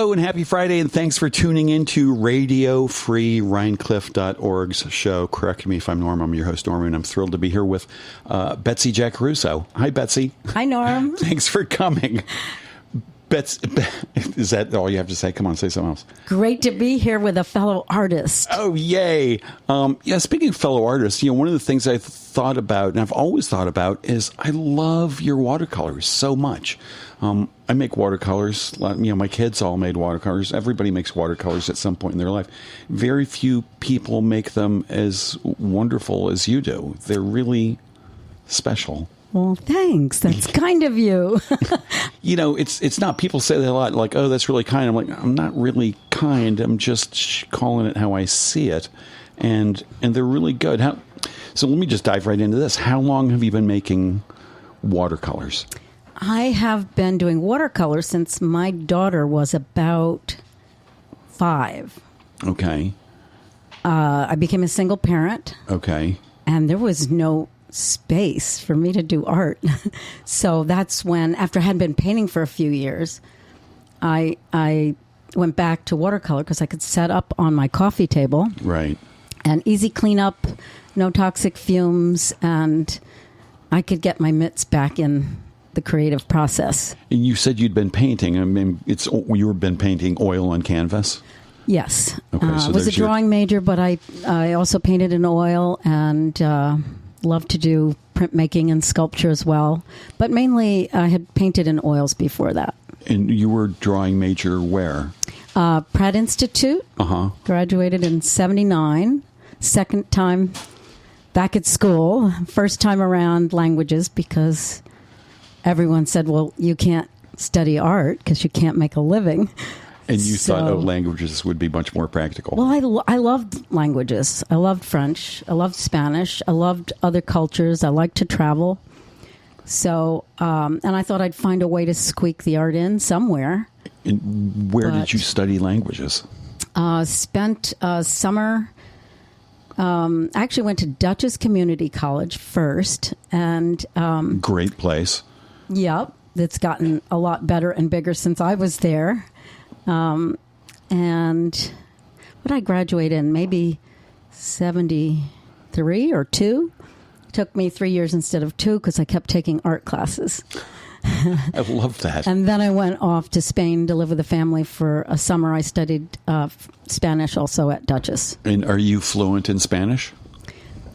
Hello and happy Friday, and thanks for tuning in to Radio Free Rhinecliff.org's show. Correct me if I'm Norm. I'm your host, Norm, and I'm thrilled to be here with Betsy Jacaruso. Hi, Betsy. Hi, Norm. Thanks for coming. Is that all you have to say? Come on, say something else. Great to be here with a fellow artist. Oh, yay. Speaking of fellow artists, one of the things I thought about, and I've always thought about, is I love your watercolors so much. I make watercolors. My kids all made watercolors. Everybody makes watercolors at some point in their life. Very few people make them as wonderful as you do. They're really special. Well, thanks. That's kind of you. It's not. People say that a lot, like, oh, that's really kind. I'm like, I'm not really kind. I'm just calling it how I see it. And they're really good. So let me just dive right into this. How long have you been making watercolors? I have been doing watercolor since my daughter was about 5. Okay. I became a single parent. Okay. And there was no space for me to do art. So that's when, after I had been painting for a few years, I went back to watercolor because I could set up on my coffee table. Right. And easy cleanup, no toxic fumes, and I could get my mitts back in the creative process. And you said you'd been painting. I mean, you've been painting oil on canvas? Yes. Okay, so I was a drawing major, but I also painted in oil and love to do printmaking and sculpture as well. But mainly I had painted in oils before that. And you were drawing major where? Pratt Institute. Graduated in 1979. Second time back at school. First time around languages because everyone said, well, you can't study art because you can't make a living. And you thought, languages would be much more practical. Well, I loved languages. I loved French. I loved Spanish. I loved other cultures. I liked to travel. So, and I thought I'd find a way to squeak the art in somewhere. And where did you study languages? Spent a summer. I actually went to Dutchess Community College first. And great place. Yep. It's gotten a lot better and bigger since I was there. And what I graduated in, maybe 73 or 2. It took me 3 years instead of 2 because I kept taking art classes. I love that. And then I went off to Spain to live with a family for a summer. I studied Spanish also at Dutchess. And are you fluent in Spanish?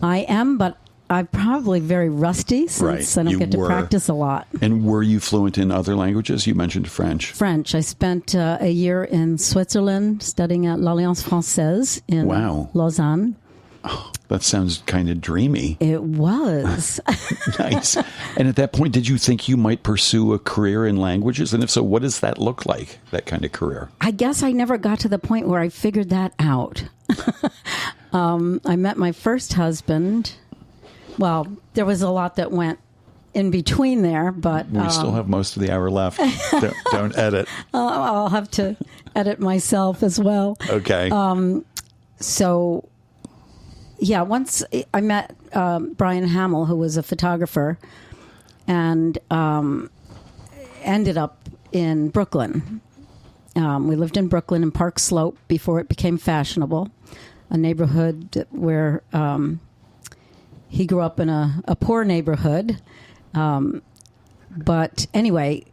I am, but I'm probably very rusty since I don't get to practice a lot. And were you fluent in other languages? You mentioned French. French. I spent a year in Switzerland studying at l'Alliance Française in Lausanne. Oh, that sounds kind of dreamy. It was. Nice. And at that point, did you think you might pursue a career in languages? And if so, what does that look like, that kind of career? I guess I never got to the point where I figured that out. I met my first husband. Well, there was a lot that went in between there, but... We still have most of the hour left. Don't edit. I'll have to edit myself as well. Okay. So, yeah, once I met Brian Hamill, who was a photographer, and ended up in Brooklyn. We lived in Brooklyn in Park Slope before it became fashionable, a neighborhood where... he grew up in a poor neighborhood. But anyway,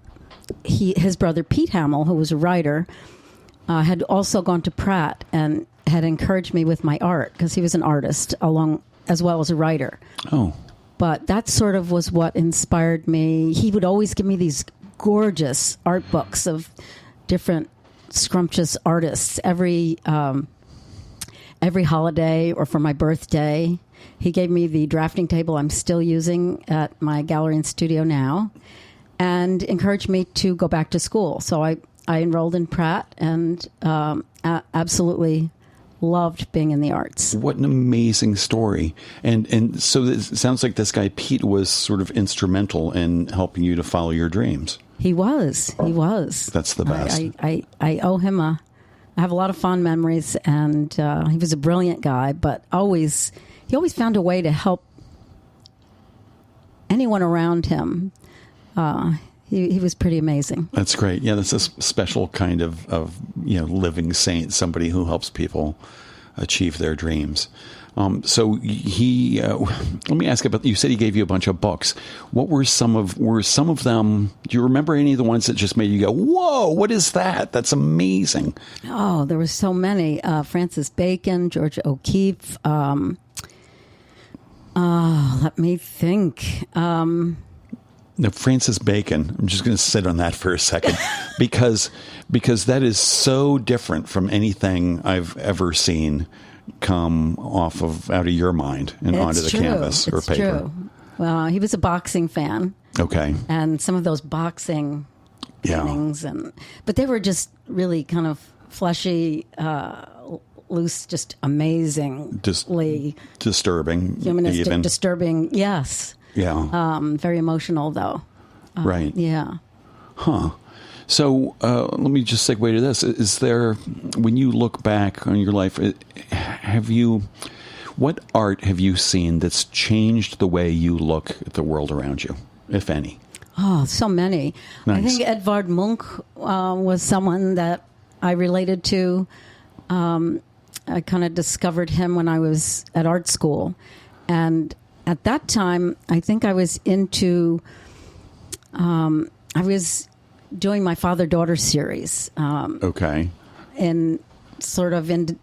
his brother Pete Hamill, who was a writer, had also gone to Pratt and had encouraged me with my art because he was an artist as well as a writer. Oh. But that sort of was what inspired me. He would always give me these gorgeous art books of different scrumptious artists every holiday or for my birthday. He gave me the drafting table I'm still using at my gallery and studio now and encouraged me to go back to school. So I enrolled in Pratt and absolutely loved being in the arts. What an amazing story. And so it sounds like this guy Pete was sort of instrumental in helping you to follow your dreams. He was. That's the best. I owe him I have a lot of fond memories, and he was a brilliant guy, but he always found a way to help anyone around him. he was pretty amazing. That's great. Yeah, that's a special kind of living saint, somebody who helps people achieve their dreams. So let me ask about, you said he gave you a bunch of books. What were some of them? Do you remember any of the ones that just made you go, whoa, what is that? That's amazing. Oh, there were so many. Francis Bacon, George O'Keeffe. Let me think. Now, Francis Bacon, I'm just going to sit on that for a second because that is so different from anything I've ever seen come out of your mind and onto the canvas or paper. True. Well, he was a boxing fan. Okay. And some of those boxing paintings, but they were just really kind of fleshy, loose, just amazingly disturbing, humanistic, even. disturbing. Yes. Yeah. Very emotional, though. Right. Yeah. Huh. So let me just segue to this. Is there, when you look back on your life, what art have you seen that's changed the way you look at the world around you, if any? Oh, so many. Nice. I think Edvard Munch was someone that I related to. I kind of discovered him when I was at art school. And at that time, I think I was doing my father-daughter series. Okay. And sort of in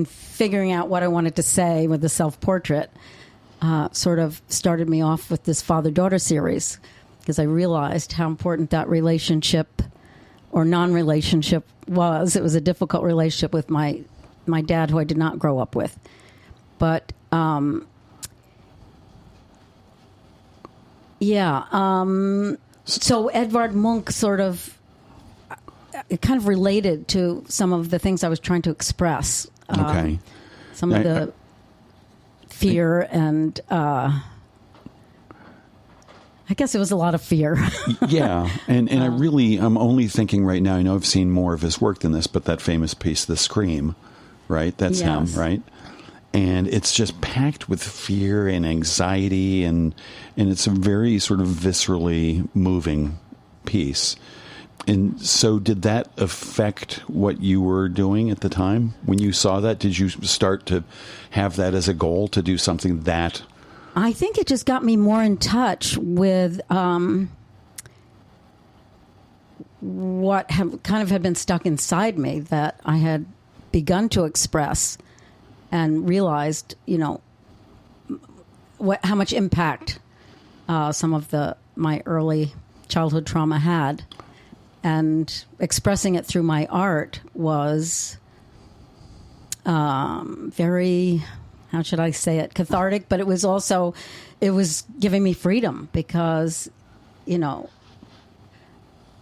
figuring out what I wanted to say with the self-portrait, sort of started me off with this father-daughter series because I realized how important that relationship or non-relationship was. It was a difficult relationship with my dad, who I did not grow up with. But, so Edvard Munch sort of, it kind of related to some of the things I was trying to express. Okay. Some of the fear and, I guess it was a lot of fear. Yeah. And I'm only thinking right now, I know I've seen more of his work than this, but that famous piece, The Scream, right? That's him, right? And it's just packed with fear and anxiety, and it's a very sort of viscerally moving piece. And so did that affect what you were doing at the time? When you saw that, did you start to have that as a goal to do something that... I think it just got me more in touch with what had been stuck inside me that I had begun to express and realized, how much impact some of my early childhood trauma had. And expressing it through my art was very, how should I say it, cathartic, but it was giving me freedom because,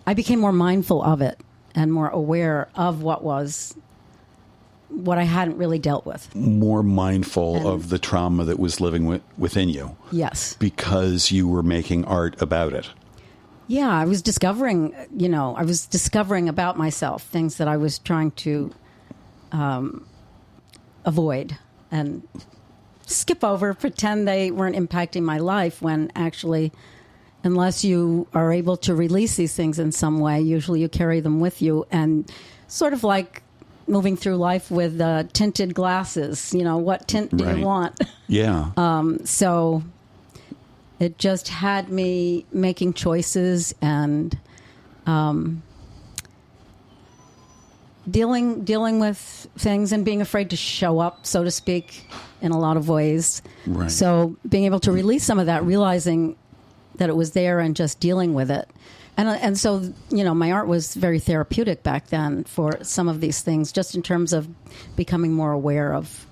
I became more mindful of it and more aware of what I hadn't really dealt with. More mindful of the trauma that was living within you. Yes. Because you were making art about it. Yeah, I was discovering, about myself, things that I was trying to avoid and skip over, pretend they weren't impacting my life, when actually, unless you are able to release these things in some way, usually you carry them with you, and sort of like moving through life with tinted glasses. What tint do you want? Yeah. So it just had me making choices and dealing with things and being afraid to show up, so to speak, in a lot of ways. Right. So being able to release some of that, realizing that it was there and just dealing with it. And so, my art was very therapeutic back then for some of these things, just in terms of becoming more aware of.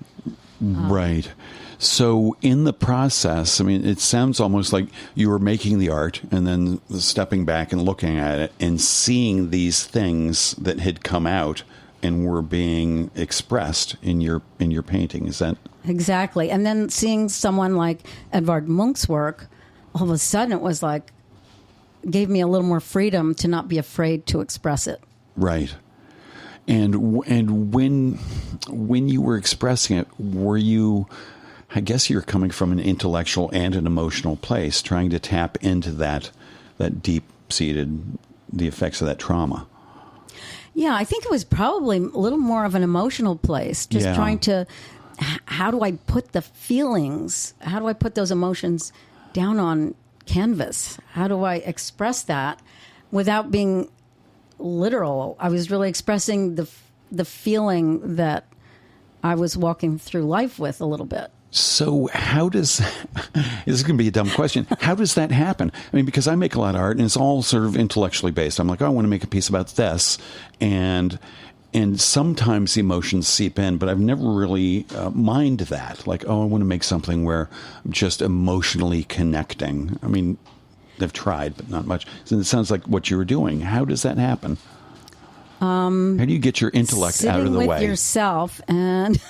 Right. So in the process, it sounds almost like you were making the art and then stepping back and looking at it and seeing these things that had come out and were being expressed in your painting. Is that exactly? And then seeing someone like Edvard Munch's work, all of a sudden it was like, gave me a little more freedom to not be afraid to express it. Right. And when you were expressing it, were you, I guess you're coming from an intellectual and an emotional place, trying to tap into that deep deep-seated the effects of that trauma. Yeah, I think it was probably a little more of an emotional place, just trying to, how do I put the feelings, how do I put those emotions down on canvas? How do I express that without being literal? I was really expressing the feeling that I was walking through life with a little bit. So how does, this is going to be a dumb question, how does that happen? I mean, because I make a lot of art and it's all sort of intellectually based. I'm like, oh, I want to make a piece about this. And sometimes the emotions seep in, but I've never really minded that. Like, oh, I want to make something where I'm just emotionally connecting. I mean, they've tried, but not much. So it sounds like what you were doing. How does that happen? How do you get your intellect out of the way? Sitting with yourself and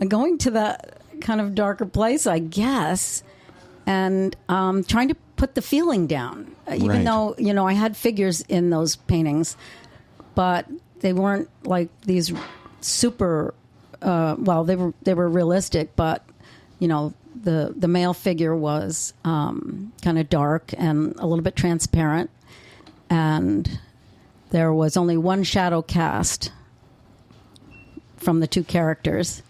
going to that kind of darker place, I guess, and trying to put the feeling down. Even though, I had figures in those paintings, but they weren't like these super, they were realistic, but, the male figure was kind of dark and a little bit transparent, and there was only one shadow cast from the two characters.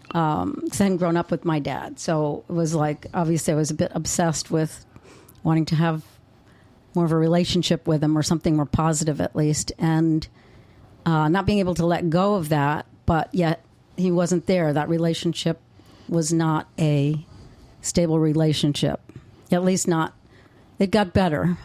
Because I hadn't grown up with my dad. So it was like, obviously I was a bit obsessed with wanting to have more of a relationship with him, or something more positive at least. And not being able to let go of that, but yet he wasn't there. That relationship was not a stable relationship. At least not, it got better.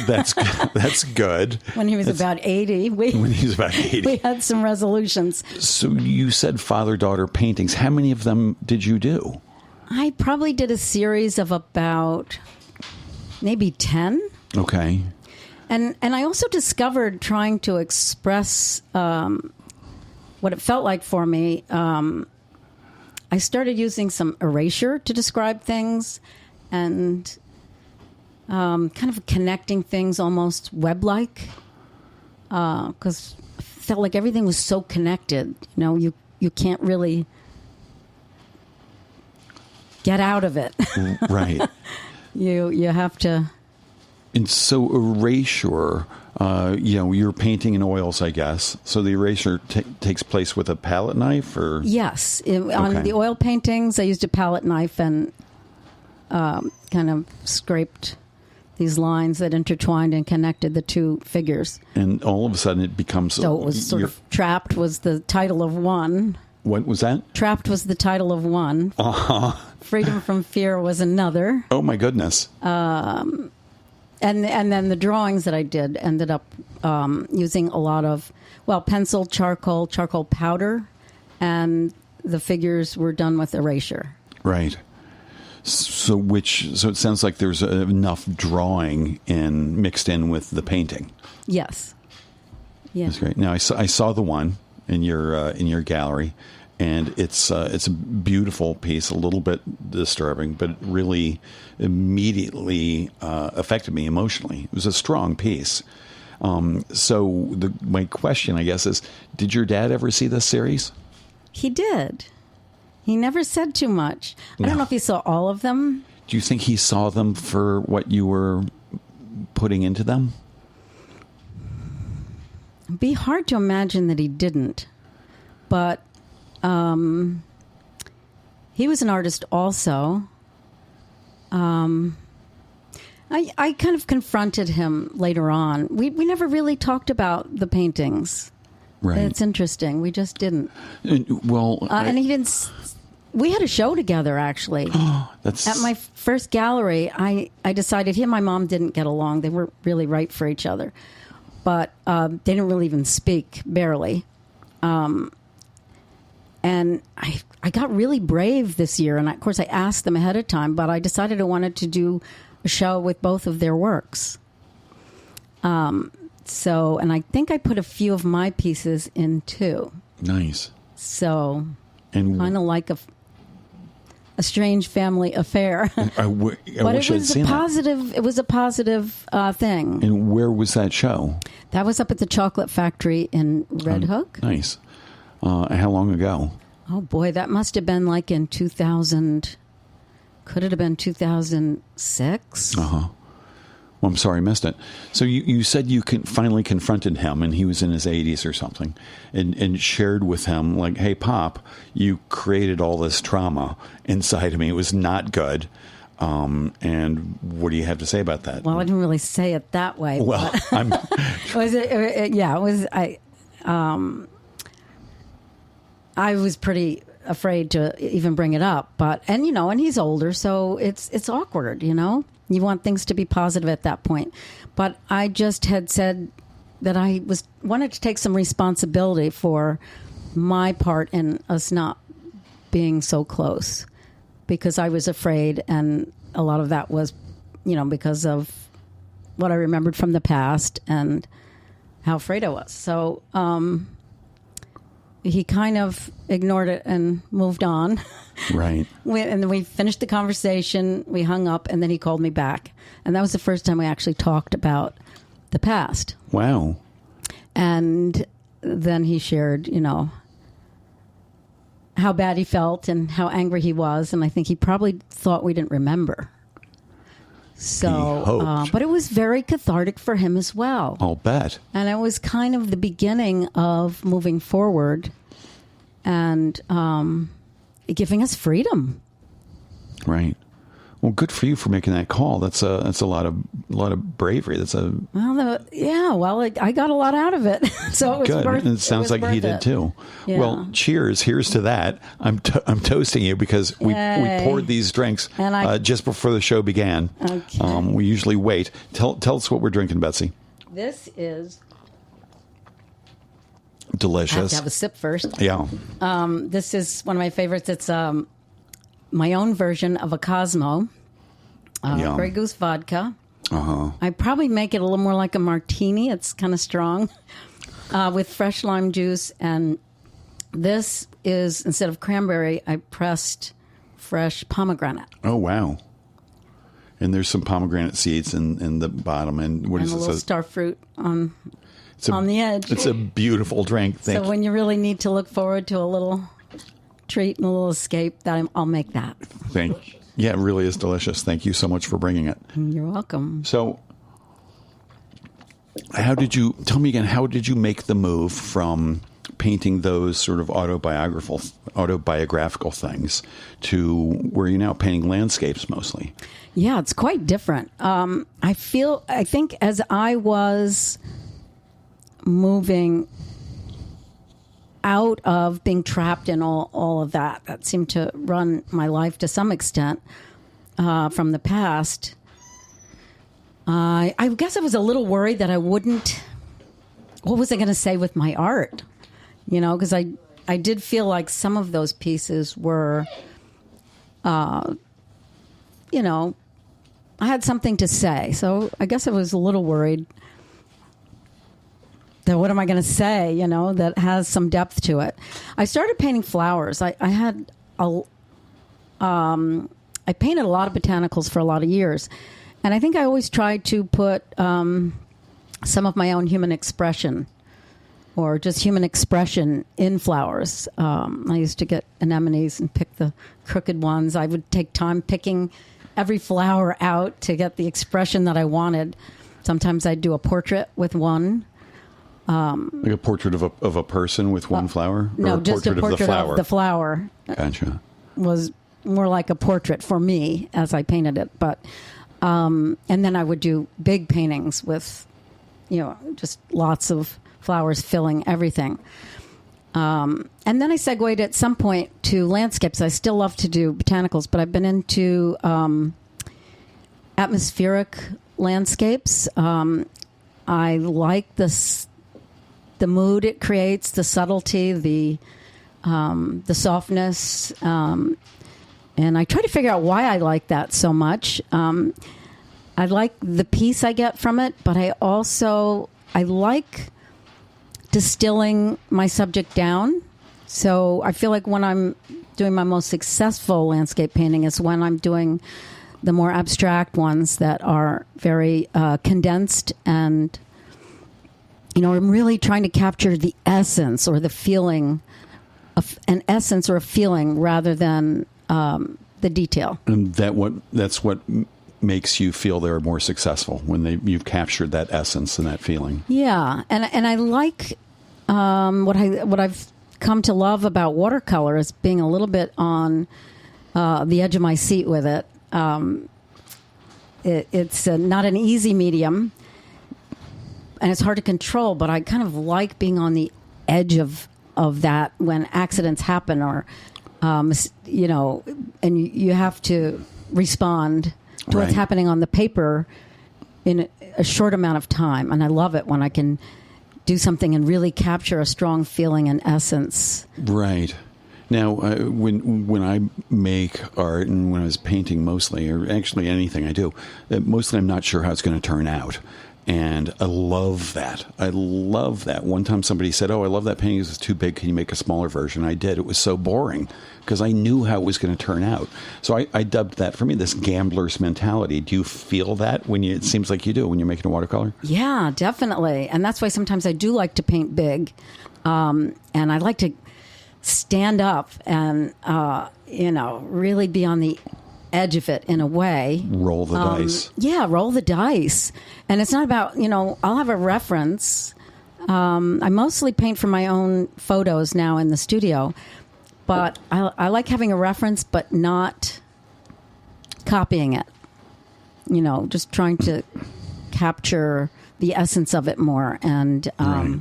That's good. When he was about 80. When he was about 80. We had some resolutions. So you said father-daughter paintings. How many of them did you do? I probably did a series of about maybe 10. Okay. And I also discovered, trying to express what it felt like for me, I started using some erasure to describe things, and kind of connecting things almost web-like, because I felt like everything was so connected. You can't really get out of it. Right. You have to. And so erasure, you're painting in oils, I guess. So the erasure takes place with a palette knife, or? Yes. On the oil paintings, I used a palette knife and kind of scraped these lines that intertwined and connected the two figures. And all of a sudden it becomes... So it was sort of... Trapped was the title of one. What was that? Trapped was the title of one. Uh-huh. Freedom from Fear was another. Oh, my goodness. And then the drawings that I did ended up using a lot of, pencil, charcoal powder, and the figures were done with erasure. Right. So it sounds like there's enough drawing mixed in with the painting. Yes. Yeah. That's great. Now I saw the one in your gallery, and it's a beautiful piece, a little bit disturbing, but it really immediately affected me emotionally. It was a strong piece. So my question, I guess, is: did your dad ever see this series? He did. He never said too much. I don't know if he saw all of them. Do you think he saw them for what you were putting into them? It'd be hard to imagine that he didn't. But he was an artist also. I kind of confronted him later on. We never really talked about the paintings. Right. It's interesting. We just didn't. And he didn't... We had a show together, actually. At my first gallery, I decided he and my mom didn't get along. They weren't really right for each other. But they didn't really even speak, barely. And I got really brave this year. And, of course, I asked them ahead of time. But I decided I wanted to do a show with both of their works. And I think I put a few of my pieces in, too. Nice. So, kind of like a strange family affair. But it was a positive thing. And where was that show? That was up at the Chocolate Factory in Red Hook. Nice. How long ago? Oh, boy, that must have been like in 2000. Could it have been 2006? Uh-huh. Well, I'm sorry I missed it. So you said you finally confronted him, and he was in his 80s or something, and shared with him, like, hey, Pop, you created all this trauma inside of me. It was not good. And what do you have to say about that? Well, I didn't really say it that way. Well, I was pretty afraid to even bring it up, and he's older, so it's awkward, You want things to be positive at that point. But I just had said that I wanted to take some responsibility for my part in us not being so close, because I was afraid, and a lot of that was, because of what I remembered from the past and how afraid I was. So he kind of ignored it and moved on. Right. And then we finished the conversation, we hung up, and then he called me back. And that was the first time we actually talked about the past. Wow. And then he shared, how bad he felt and how angry he was. And I think he probably thought we didn't remember. So, but it was very cathartic for him as well. I'll bet. And it was kind of the beginning of moving forward and giving us freedom. Right. Well, good for you for making that call. That's a lot of bravery. I got a lot out of it. So it was good. And it sounds like he did too. Yeah. Well, cheers. Here's to that. I'm toasting you because we poured these drinks just before the show began. Okay. We usually wait. Tell us what we're drinking, Betsy. This is delicious. I have to have a sip first. Yeah. This is one of my favorites. It's my own version of a Cosmo. Grey Goose vodka. Uh-huh. I probably make it a little more like a martini. It's kind of strong with fresh lime juice. And this is, instead of cranberry, I pressed fresh pomegranate. Oh, wow. And there's some pomegranate seeds in the bottom. And what is a it? little star fruit on the edge. It's a beautiful drink. So when you really need to look forward to a little treat and a little escape, I'll make that. Yeah, it really is delicious. Thank you so much for bringing it. You're welcome. So, tell me again, how did you make the move from painting those sort of autobiographical things to where you're now painting landscapes mostly? Yeah, it's quite different. I think as I was moving out of being trapped in all of that seemed to run my life to some extent from the past. I guess I was a little worried that I wouldn't. What was I going to say with my art? Because I did feel like some of those pieces were, I had something to say. So I guess I was a little worried that what am I going to say, that has some depth to it. I started painting flowers. I painted a lot of botanicals for a lot of years. And I think I always tried to put some of my own human expression or just human expression in flowers. I used to get anemones and pick the crooked ones. I would take time picking every flower out to get the expression that I wanted. Sometimes I'd do a portrait with one. Like a portrait of a person with one flower? No, just a portrait of the flower. Gotcha. Was more like a portrait for me as I painted it. But and then I would do big paintings with, just lots of flowers filling everything. And then I segued at some point to landscapes. I still love to do botanicals, but I've been into atmospheric landscapes. I like the mood it creates, the subtlety, the softness, and I try to figure out why I like that so much. I like the peace I get from it, but I like distilling my subject down. So I feel like when I'm doing my most successful landscape painting is when I'm doing the more abstract ones that are very condensed and I'm really trying to capture the essence or the feeling of an essence or a feeling rather than the detail. And that's what makes you feel they're more successful when you've captured that essence and that feeling. Yeah, and I like what I've come to love about watercolor is being a little bit on the edge of my seat with it. It's not an easy medium, and it's hard to control. But I kind of like being on the edge of that when accidents happen, or and you have to respond to what's happening on the paper in a short amount of time. And I love it when I can do something and really capture a strong feeling and essence. Right. Now, when I make art, and when I was painting mostly, or actually anything I do, mostly I'm not sure how it's going to turn out. And I love that. I love that. One time somebody said, "Oh, I love that painting. It's too big. Can you make a smaller version?" I did. It was so boring because I knew how it was going to turn out. So I dubbed that for me this gambler's mentality. Do you feel that it seems like you do when you're making a watercolor? Yeah, definitely. And that's why sometimes I do like to paint big. And I like to stand up and, really be on the edge of it in a way. Roll the dice. Yeah, roll the dice. And it's not about, I'll have a reference. I mostly paint for my own photos now in the studio, but I like having a reference, but not copying it. Just trying to capture the essence of it more. And right.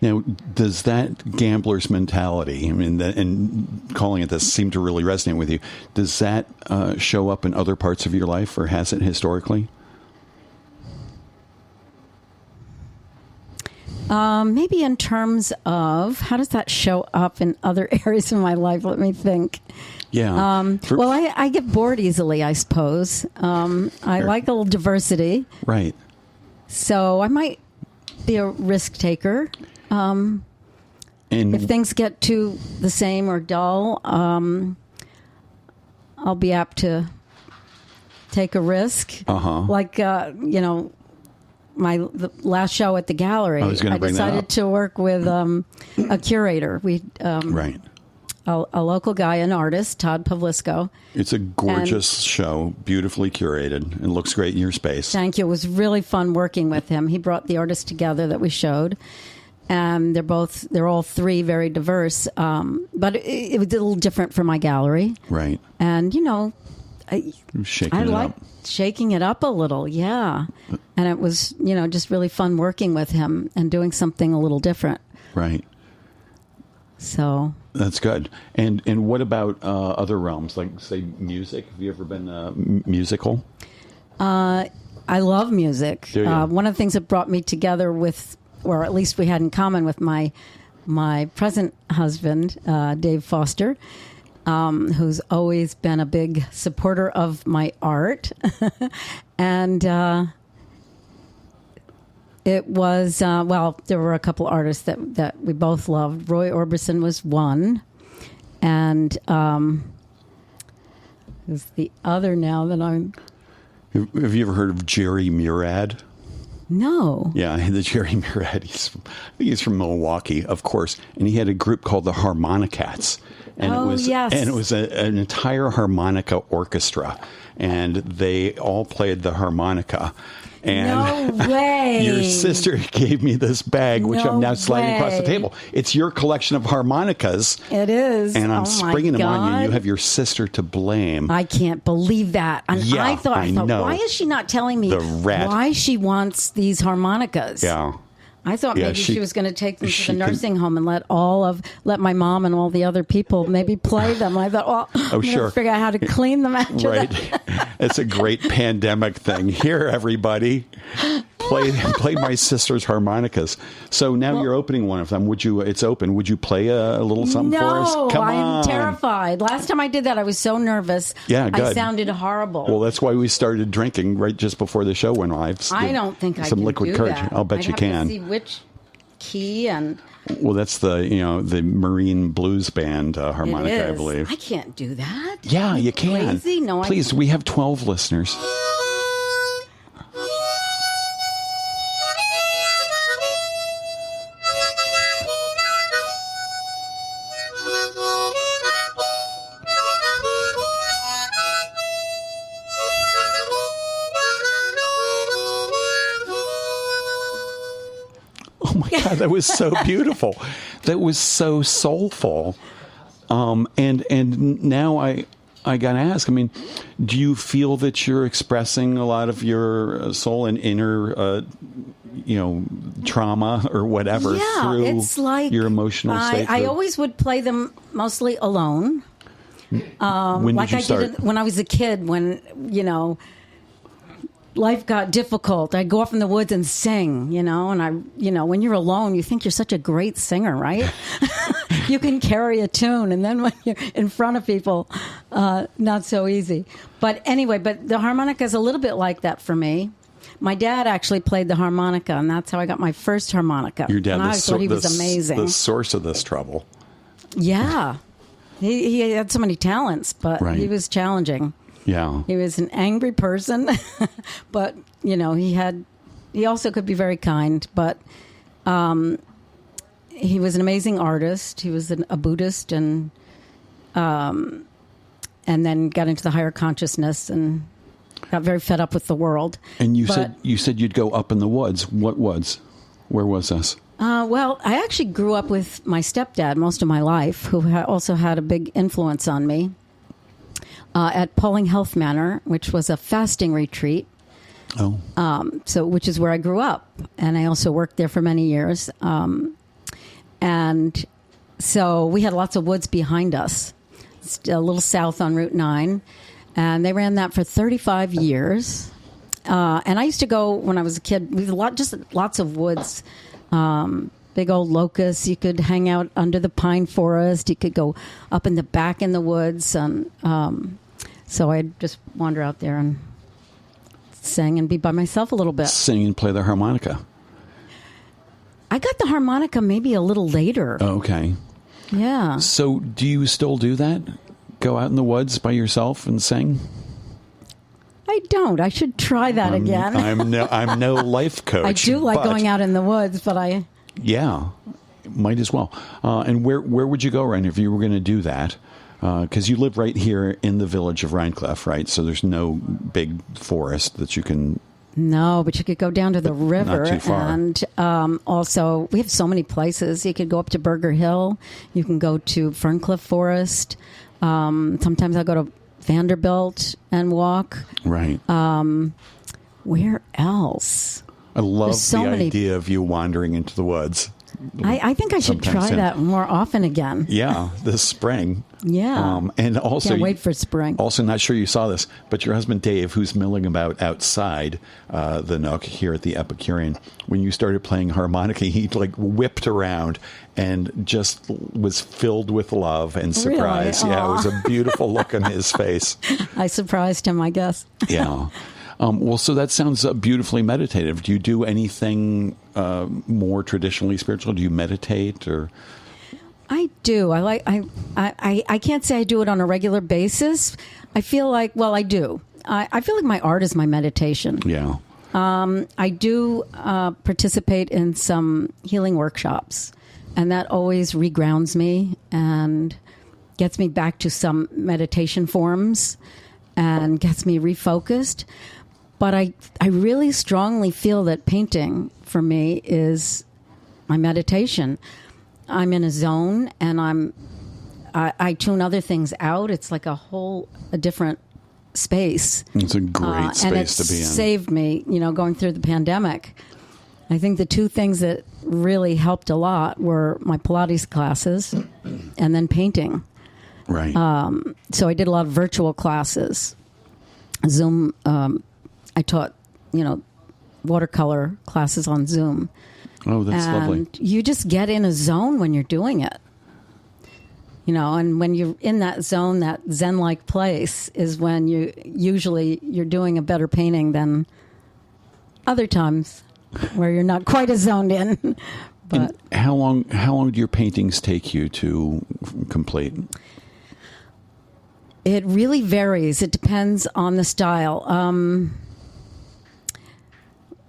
Now, does that gambler's mentality, and calling it this, seem to really resonate with you? Does that show up in other parts of your life, or has it historically? Maybe in terms of how does that show up in other areas of my life? Let me think. Yeah. I get bored easily, I suppose. I like a little diversity. Right. So I might be a risk taker. And if things get too the same or dull, I'll be apt to take a risk. Like, the last show at the gallery, I decided to work with a curator. Right. A local guy, an artist, Todd Pavlisco. It's a gorgeous show, beautifully curated, and looks great in your space. Thank you. It was really fun working with him. He brought the artists together that we showed. And they're all three very diverse. But it was a little different for my gallery. Right. And, I like shaking it up a little. Yeah. And it was, just really fun working with him and doing something a little different. Right. So that's good. And what about other realms, like, say, music? Have you ever been musical? I love music. One of the things that brought me together with, or at least we had in common with my present husband, Dave Foster, who's always been a big supporter of my art. And it was, there were a couple artists that we both loved. Roy Orbison was one. And who's the other now that I'm... Have you ever heard of Jerry Murad? No. Yeah, the Jerry Murad. I think he's from Milwaukee, of course, and he had a group called the Harmonicats, and it was an entire harmonica orchestra, and they all played the harmonica. And no way. Your sister gave me this bag, which I'm now sliding across the table. It's your collection of harmonicas. It is. And I'm springing them on you. You have your sister to blame. I can't believe that. And yeah, I thought, why is she not telling me why she wants these harmonicas? Yeah. I thought maybe she was going to take them to the nursing home and let my mom and all the other people maybe play them. I thought, I'm going to figure out how to clean them after that. It's a great pandemic thing. Here, everybody, play my sister's harmonicas. So now you're opening one of them. It's open. Would you play a little something for us? No, Come on. I'm terrified. Last time I did that, I was so nervous. Yeah, good. I sounded horrible. Well, that's why we started drinking right just before the show went live. I don't think I can some liquid do courage. that. I'll bet you can. To see which key and. Well, that's the Marine Blues Band harmonica, I believe. I can't do that. Yeah, you can. Crazy? No, please. We have 12 listeners. Yeah, that was so beautiful. That was so soulful. And now I got to ask, I mean, do you feel that you're expressing a lot of your soul and inner, trauma or whatever through it's like your emotional state? I always would play them mostly alone. When did you start? I did when I was a kid, when, life got difficult. I'd go off in the woods and sing, and when you're alone, you think you're such a great singer, right? You can carry a tune, and then when you're in front of people, not so easy. But anyway, the harmonica is a little bit like that for me. My dad actually played the harmonica, and that's how I got my first harmonica. Your dad, and I thought he was amazing. The source of this trouble. Yeah. He had so many talents, but he was challenging. Yeah. He was an angry person, but, he also could be very kind, but he was an amazing artist. He was a Buddhist and then got into the higher consciousness and got very fed up with the world. And you said you'd go up in the woods. What woods? Where was this? Well, I actually grew up with my stepdad most of my life, who also had a big influence on me, at Pauling Health Manor, which was a fasting retreat. Oh. Which is where I grew up. And I also worked there for many years. And so we had lots of woods behind us. It's a little south on Route 9. And they ran that for 35 years. And I used to go when I was a kid. We had lots of woods, big old locusts. You could hang out under the pine forest. You could go up in the back in the woods. And so I'd just wander out there and sing and be by myself a little bit. Sing and play the harmonica. I got the harmonica maybe a little later. Okay. Yeah. So do you still do that? Go out in the woods by yourself and sing? I don't. I should try that again. I'm no life coach. I do like going out in the woods, but Yeah, might as well. And where would you go, Ryan, if you were going to do that? Because you live right here in the village of Rhinecliff, right? So there's no big forest that you can... No, but you could go down to the river. Not too far. And also, we have so many places. You could go up to Burger Hill. You can go to Ferncliff Forest. Sometimes I'll go to Vanderbilt and walk. Right. Where else? I love the idea of you wandering into the woods. I think I should try that more often again. Yeah, this spring. Yeah. And also, can't wait for spring. Also, not sure you saw this, but your husband Dave, who's milling about outside the Nook here at the Epicurean, when you started playing harmonica, he whipped around and just was filled with love and surprise. Really? Yeah, it was a beautiful look on his face. I surprised him, I guess. Yeah. Well, so that sounds beautifully meditative. Do you do anything more traditionally spiritual? Do you meditate or? I do. I can't say I do it on a regular basis. I feel like, I do. I feel like my art is my meditation. Yeah. I do participate in some healing workshops, and that always regrounds me and gets me back to some meditation forms and gets me refocused. But I really strongly feel that painting for me is my meditation. I'm in a zone, and I tune other things out. It's like a different space. It's a great space to be in. Saved me, going through the pandemic. I think the two things that really helped a lot were my Pilates classes and then painting. Right. So I did a lot of virtual classes. Zoom. I taught, watercolor classes on Zoom. Oh, that's lovely. And you just get in a zone when you're doing it. And when you're in that zone, that Zen-like place is when you're doing a better painting than other times where you're not quite as zoned in. But and how long do your paintings take you to complete? It really varies. It depends on the style.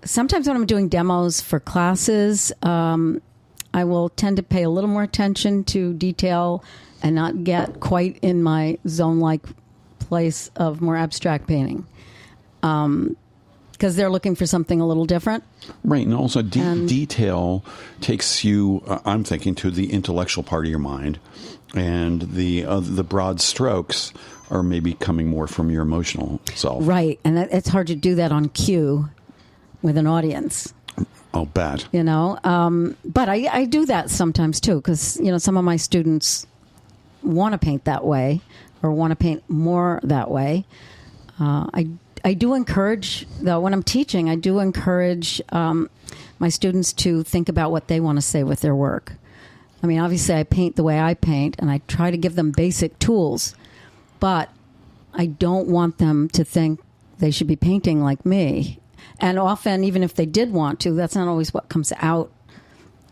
Sometimes when I'm doing demos for classes, I will tend to pay a little more attention to detail and not get quite in my zone-like place of more abstract painting. because they're looking for something a little different. Right, and also detail takes you, I'm thinking, to the intellectual part of your mind, and the broad strokes are maybe coming more from your emotional self. Right, and it's hard to do that on cue with an audience. I'll bet. But I do that sometimes too, because some of my students want to paint that way or want to paint more that way. I do encourage, though, when I'm teaching, I do encourage my students to think about what they want to say with their work. I mean, obviously, I paint the way I paint, and I try to give them basic tools, but I don't want them to think they should be painting like me. And often, even if they did want to, that's not always what comes out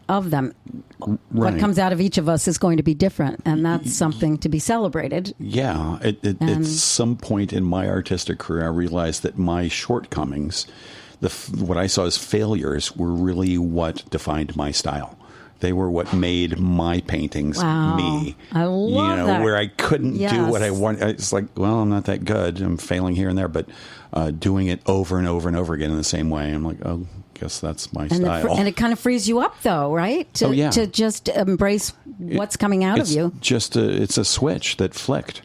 of them. Right. What comes out of each of us is going to be different, and that's something to be celebrated. Yeah. At some point in my artistic career, I realized that my shortcomings, what I saw as failures, were really what defined my style. They were what made my paintings me. I love that. Where I couldn't do what I want. It's like, well, I'm not that good. I'm failing here and there, but doing it over and over and over again in the same way, I'm like, oh, guess that's my style. And it kind of frees you up, though, right? To just embrace what's coming out of you. It's a switch that flicked.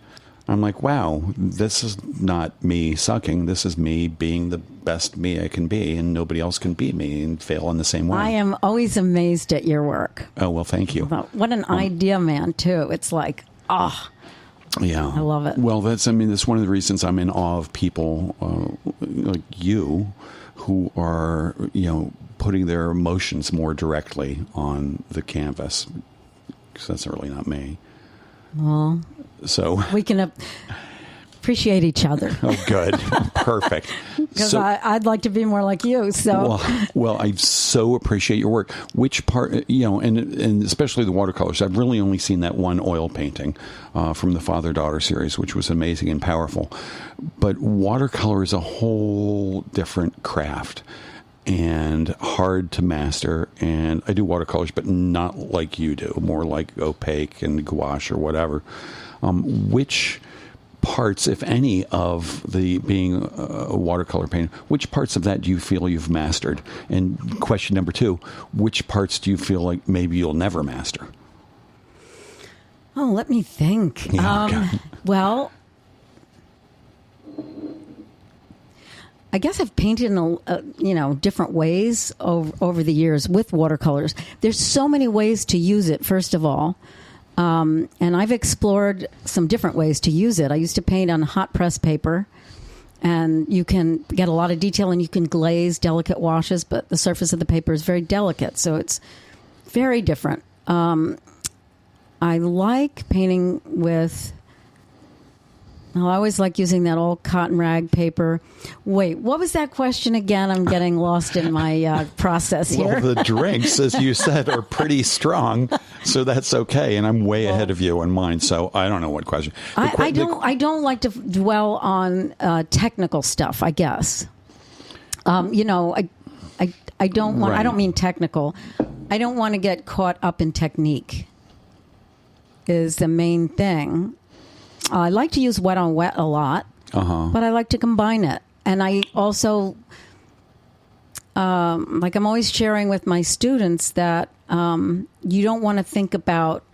I'm like, wow, this is not me sucking. This is me being the best me I can be, and nobody else can be me and fail in the same way. I am always amazed at your work. Oh, well, thank you. What an idea, man, too. It's like, yeah, I love it. Well, that's one of the reasons I'm in awe of people like you who are, putting their emotions more directly on the canvas, because that's really not me. Well, so we can appreciate each other. Oh, good. Perfect. Because I'd like to be more like you. So, well, I so appreciate your work. Which part, and especially the watercolors. I've really only seen that one oil painting from the father-daughter series, which was amazing and powerful. But watercolor is a whole different craft and hard to master. And I do watercolors, but not like you do, more like opaque and gouache or whatever. Which parts, if any, of the being a watercolor painter, which parts of that do you feel you've mastered? And question number 2, which parts do you feel like maybe you'll never master? Oh, let me think. Well, I guess I've painted in different ways over the years with watercolors. There's so many ways to use it, first of all. And I've explored some different ways to use it. I used to paint on hot press paper, and you can get a lot of detail and you can glaze delicate washes, but the surface of the paper is very delicate, so it's very different. I like painting with... Well, I always like using that old cotton rag paper. Wait, what was that question again? I'm getting lost in my process here. Well, the drinks, as you said, are pretty strong, so that's okay. And I'm way ahead of you on mine, so I don't know what question. I don't like to dwell on technical stuff, I guess. I don't want. Right. I don't mean technical. I don't want to get caught up in technique. Is the main thing. I like to use wet on wet a lot, but I like to combine it. And I also, I'm always sharing with my students that you don't want to think about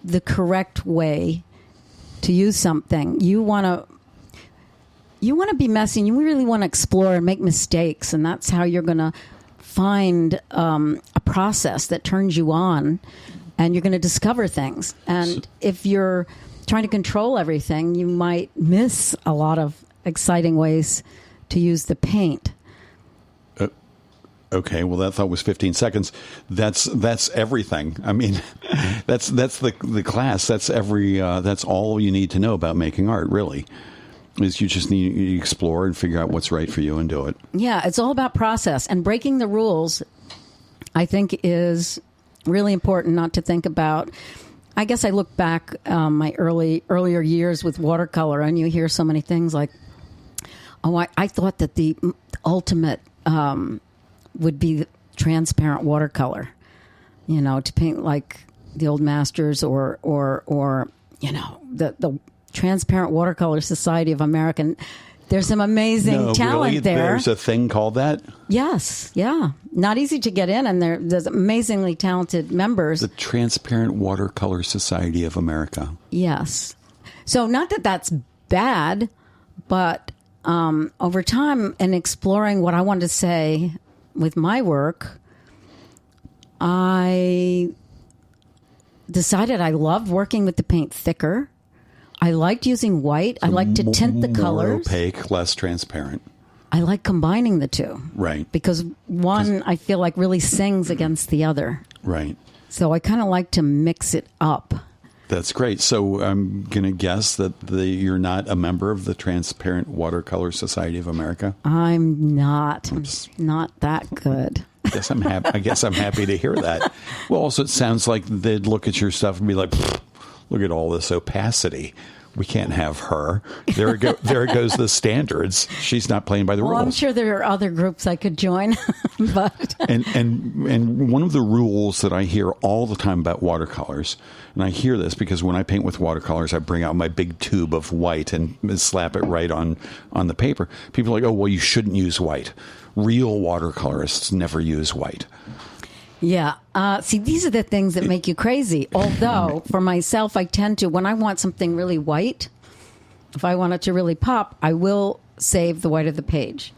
the correct way to use something. You want to be messy, and you really want to explore and make mistakes, and that's how you're going to find a process that turns you on, and you're going to discover things. And if you're trying to control everything, you might miss a lot of exciting ways to use the paint. Okay, well, that thought was 15 seconds. That's everything. I mean, that's the class. That's all you need to know about making art, really. Is you just need to explore and figure out what's right for you and do it. Yeah, it's all about process, and breaking the rules, I think, is really important. Not to think about. I guess I look back my earlier years with watercolor, and you hear so many things like, "Oh, I thought that the ultimate would be the transparent watercolor, to paint like the old masters, or the Transparent Watercolor Society of America." There's some amazing talent really? there. There's a thing called that? Yes, yeah. Not easy to get in, and there's amazingly talented members. The Transparent Watercolor Society of America. Yes. So not that that's bad, but over time and exploring what I wanted to say with my work, I decided I loved working with the paint thicker. I liked using white. I like to tint the colors. More opaque, less transparent. I like combining the two. Right. Because one, I feel like, really sings against the other. Right. So I kind of like to mix it up. That's great. So I'm going to guess that you're not a member of the Transparent Watercolor Society of America? I'm not. I'm not that good. I guess I'm happy to hear that. Well, also, it sounds like they'd look at your stuff and be like, look at all this opacity. We can't have her. There goes the standards. She's not playing by the rules. I'm sure there are other groups I could join, but and one of the rules that I hear all the time about watercolors, and I hear this because when I paint with watercolors, I bring out my big tube of white and slap it right on the paper. People are like, oh, well, you shouldn't use white. Real watercolorists never use white. Yeah. See, these are the things that make you crazy. Although, for myself, I tend to, when I want something really white, if I want it to really pop, I will save the white of the page.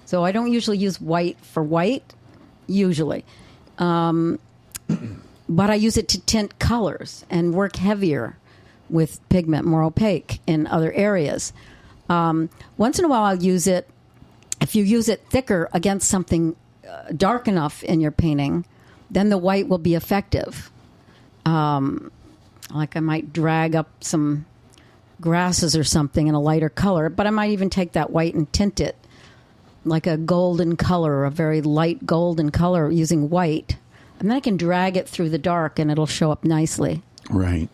So I don't usually use white for white, usually. But I use it to tint colors and work heavier with pigment, more opaque in other areas. Once in a while, I'll use it, if you use it thicker against something dark enough in your painting, then the white will be effective. Like I might drag up some grasses or something in a lighter color, but I might even take that white and tint it like a golden color, a very light golden color using white. And then I can drag it through the dark and it'll show up nicely. Right.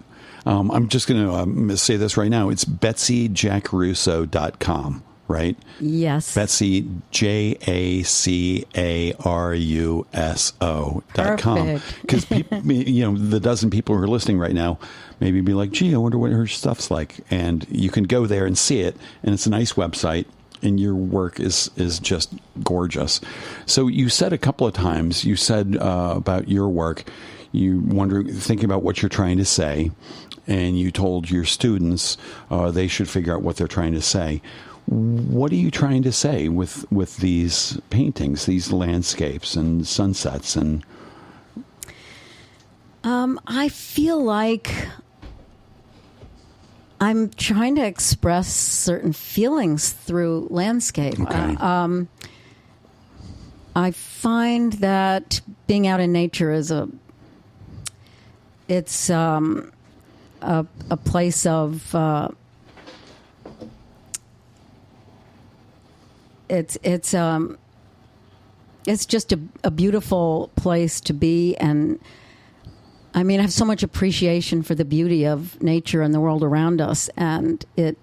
I'm just going to say this right now. It's BetsyJacaruso.com. Right? Yes. Betsy, JACARUSO.com. Because the dozen people who are listening right now maybe be like, gee, I wonder what her stuff's like. And you can go there and see it. And it's a nice website. And your work is just gorgeous. So you said a couple of times, you said about your work, you thinking about what you're trying to say. And you told your students they should figure out what they're trying to say. What are you trying to say with these paintings, these landscapes and sunsets? And I feel like I'm trying to express certain feelings through landscape. Okay. I find that being out in nature is a place of it's just a beautiful place to be. And I mean, I have so much appreciation for the beauty of nature and the world around us, and it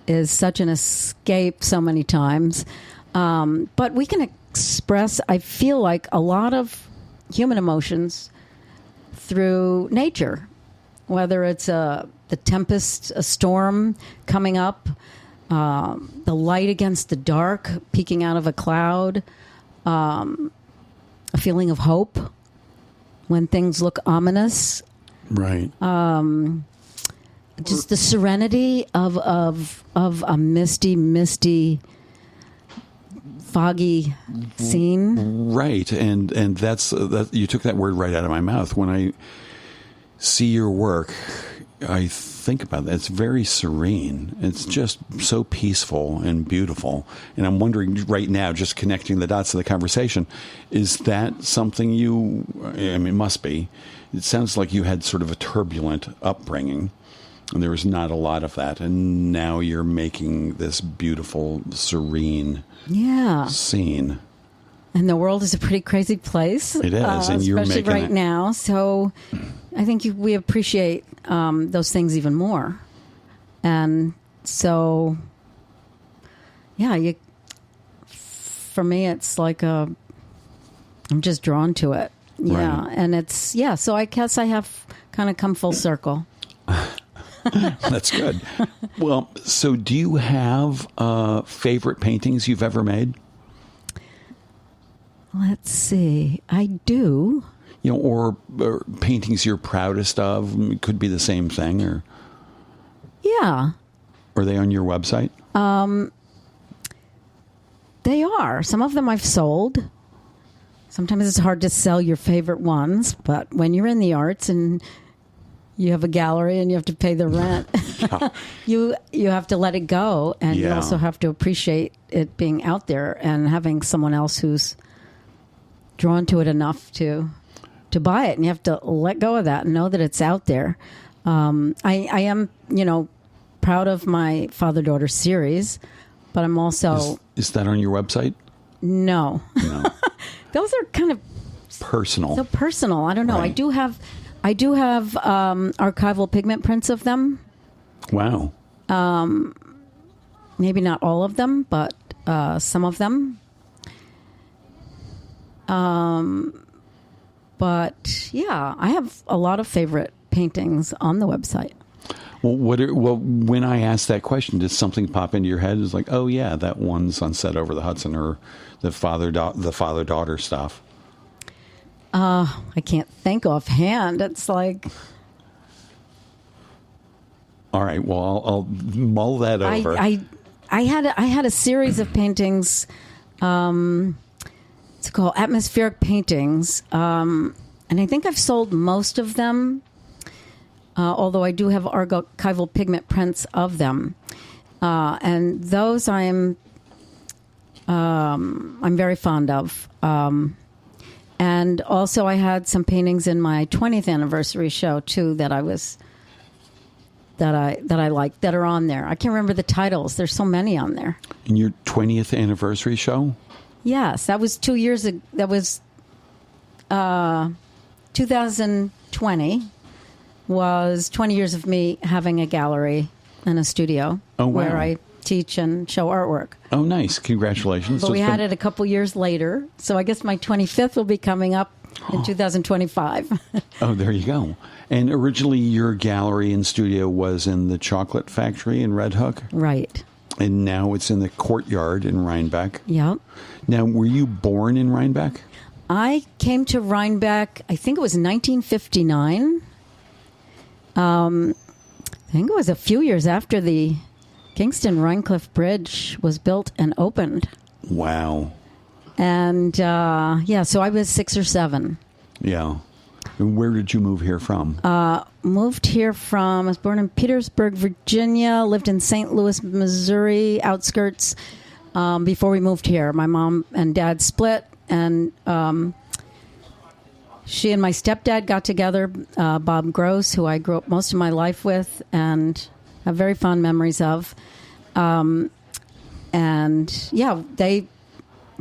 is such an escape so many times. But we can express, I feel like, a lot of human emotions through nature, whether it's the tempest, a storm coming up, the light against the dark, peeking out of a cloud, a feeling of hope when things look ominous. Right. Just the serenity of a misty, foggy scene. Right. And that's you took that word right out of my mouth. When I see your work, I think about that. It's very serene. It's just so peaceful and beautiful. And I'm wondering right now, just connecting the dots of the conversation, is that something it must be. It sounds like you had sort of a turbulent upbringing, and there was not a lot of that. And now you're making this beautiful, serene scene. And the world is a pretty crazy place. It is, and you're especially making right it now. So I think we appreciate those things even more. And so, for me, it's like I'm just drawn to it. Yeah, Right. and so I guess I have kind of come full circle. That's good. Well, so do you have favorite paintings you've ever made? Let's see. I do. Or paintings you're proudest of. It could be the same thing, or Yeah. are they on your website? They are. Some of them I've sold. Sometimes it's hard to sell your favorite ones, but when you're in the arts and you have a gallery and you have to pay the rent, you have to let it go, and you also have to appreciate it being out there and having someone else who's drawn to it enough to buy it, and you have to let go of that and know that it's out there. I am, proud of my father-daughter series, but I'm also... Is that on your website? No. Those are kind of personal. So personal. I don't know. Right. I do have archival pigment prints of them. Wow. Maybe not all of them, but some of them. But yeah, I have a lot of favorite paintings on the website. Well, when I asked that question, did something pop into your head? It's like, oh yeah, that one Sunset Over the Hudson, or the father-daughter stuff. I can't think offhand. It's like, all right. Well, I'll mull that over. I had a series of paintings. It's called atmospheric paintings, and I think I've sold most of them. Although I do have archival pigment prints of them, and those I'm very fond of. And also, I had some paintings in my 20th anniversary show too that I liked that are on there. I can't remember the titles. There's so many on there. In your 20th anniversary show? Yes, that was 2 years ago. That was 2020. Was 20 years of me having a gallery and a studio where I teach and show artwork. Oh, nice. Congratulations. But we had it a couple years later. So I guess my 25th will be coming up in 2025. Oh, there you go. And originally your gallery and studio was in the chocolate factory in Red Hook? Right. And now it's in the courtyard in Rhinebeck? Yep. Now, were you born in Rhinebeck? I came to Rhinebeck, I think it was 1959. I think it was a few years after the Kingston Rhinecliff Bridge was built and opened. Wow. And, so I was 6 or 7. Yeah. And where did you move here from? I was born in Petersburg, Virginia, lived in St. Louis, Missouri, outskirts, before we moved here. My mom and dad split, and she and my stepdad got together, Bob Gross, who I grew up most of my life with and have very fond memories of.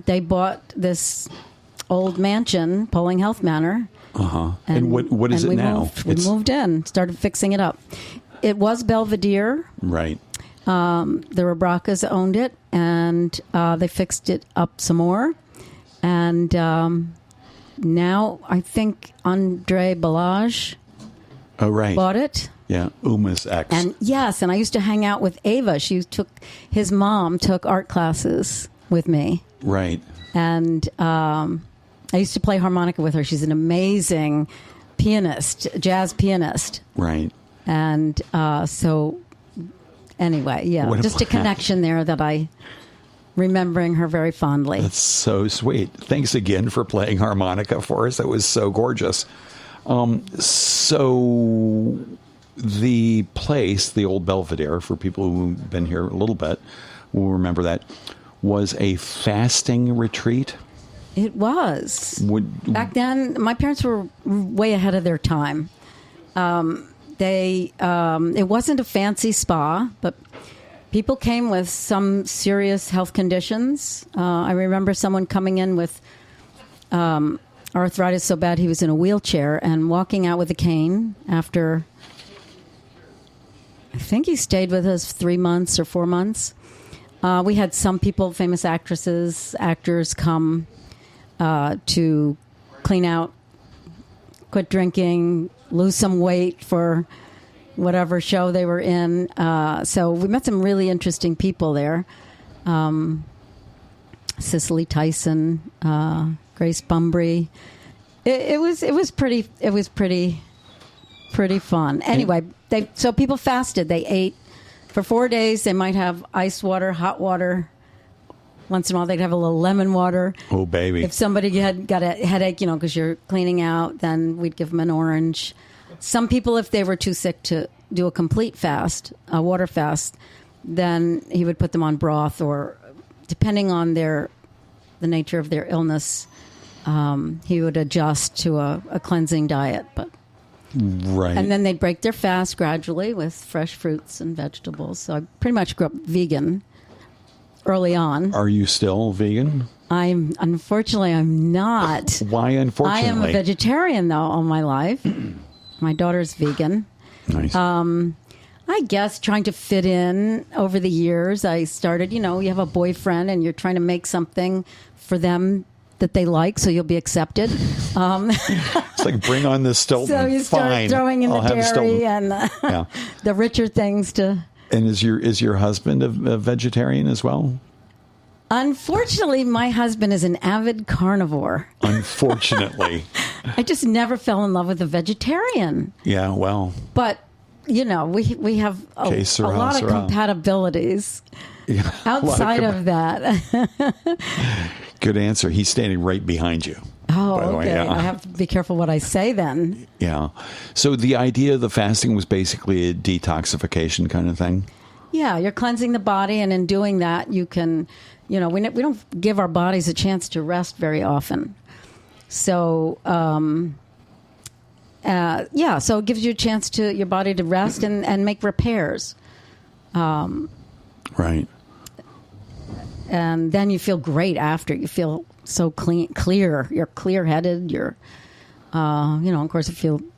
They bought this old mansion, Poling Health Manor. Uh-huh. And what is it now? We moved in, started fixing it up. It was Belvedere. Right. The Rabracas owned it, and they fixed it up some more. And now I think Andre Balazs bought it. Yeah, Uma's ex. And yes, and I used to hang out with Ava. His mom took art classes with me. Right. And I used to play harmonica with her. She's an amazing pianist, jazz pianist. Right. And so anyway, yeah, just a connection there that I... remembering her very fondly. That's so sweet. Thanks again for playing harmonica for us. That was so gorgeous. So the place, the old Belvedere, for people who've been here a little bit, will remember that, was a fasting retreat. It was. Back then, my parents were way ahead of their time. It wasn't a fancy spa, but people came with some serious health conditions. I remember someone coming in with arthritis so bad he was in a wheelchair and walking out with a cane after, I think he stayed with us 3 months or 4 months. We had some people, famous actors come to clean out, quit drinking, lose some weight for whatever show they were in. So we met some really interesting people there. Cicely Tyson, Grace Bumbry. It was pretty fun. Anyway, so people fasted. They ate for 4 days. They might have ice water, hot water. Once in a while, they'd have a little lemon water. Oh, baby! If somebody got a headache, because you're cleaning out, then we'd give them an orange. Some people, if they were too sick to do a complete fast, a water fast, then he would put them on broth, or depending on the nature of their illness, he would adjust to a cleansing diet. But right, and then they'd break their fast gradually with fresh fruits and vegetables. So I pretty much grew up vegan early on. Are you still vegan? Unfortunately, I'm not. Why unfortunately? I am a vegetarian, though, all my life. My daughter's vegan. Nice. I guess trying to fit in over the years, I started, you have a boyfriend and you're trying to make something for them that they like, so you'll be accepted. It's like, bring on this Stilton. So you start Fine. throwing in I'll the have dairy Stilton. and the richer things to... And is your husband a vegetarian as well? Unfortunately, my husband is an avid carnivore. Unfortunately. I just never fell in love with a vegetarian. Yeah, well. But, we have a lot of compatibilities outside of that. Good answer. He's standing right behind you. Oh, by the okay. way. Yeah. I have to be careful what I say then. Yeah. So the idea of the fasting was basically a detoxification kind of thing? Yeah, you're cleansing the body, and in doing that, you can, we don't give our bodies a chance to rest very often. So, so it gives you a chance to your body to rest and make repairs. Right. And then you feel great after. You feel so clear. You're clear-headed. You're, of course, if you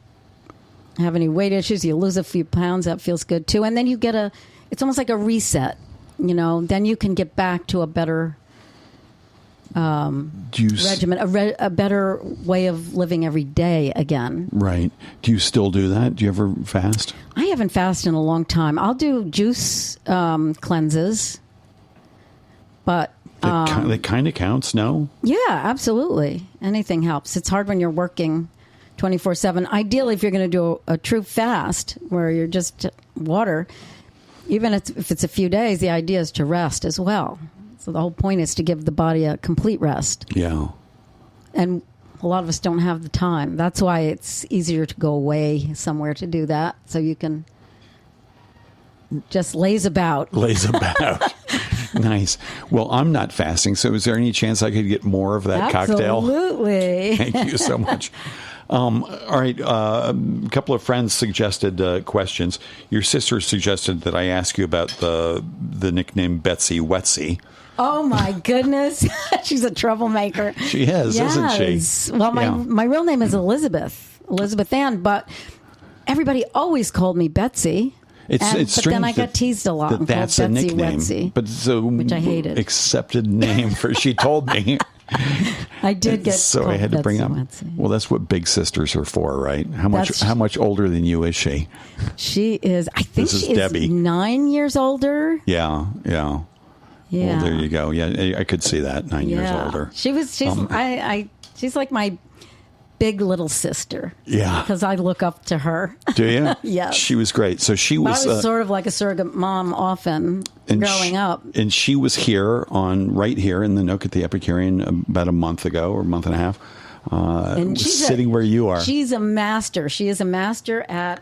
have any weight issues, you lose a few pounds, that feels good too. And then you get it's almost like a reset, then you can get back to a better regimen, a better way of living every day again. Right. Do you still do that? Do you ever fast? I haven't fasted in a long time. I'll do juice cleanses, but... That kind of counts, no? Yeah, absolutely. Anything helps. It's hard when you're working 24/7. Ideally, if you're going to do a true fast where you're just water, even if it's a few days, the idea is to rest as well. So the whole point is to give the body a complete rest. Yeah. And a lot of us don't have the time. That's why it's easier to go away somewhere to do that, so you can just laze about. Laze about. Nice. Well, I'm not fasting, so is there any chance I could get more of that cocktail? Absolutely. Thank you so much. All right. A couple of friends suggested questions. Your sister suggested that I ask you about the nickname Betsy Wetsy. Oh, my goodness. She's a troublemaker. She is, isn't she? Well, my real name is Elizabeth Ann, but everybody always called me Betsy. It's but strange. Then I got teased a lot. That's a Betsy nickname, Wetsy, but it's a which I hated. Accepted name for. She told me. I did get so I had to bring up. Betsy. Well, that's what big sisters are for, right? How much older than you is she? She is. I think this is she Debbie. is 9 years older. Yeah. Well, there you go. Yeah, I could see that. 9 years older. She's like my big little sister. Yeah. Because I look up to her. Do you? Yes. She was great. So she was... I was sort of like a surrogate mom often growing up. And she was right here in the Nook at the Epicurean about a month ago or a month and a half. And she's sitting where you are. She's a master. She is a master at...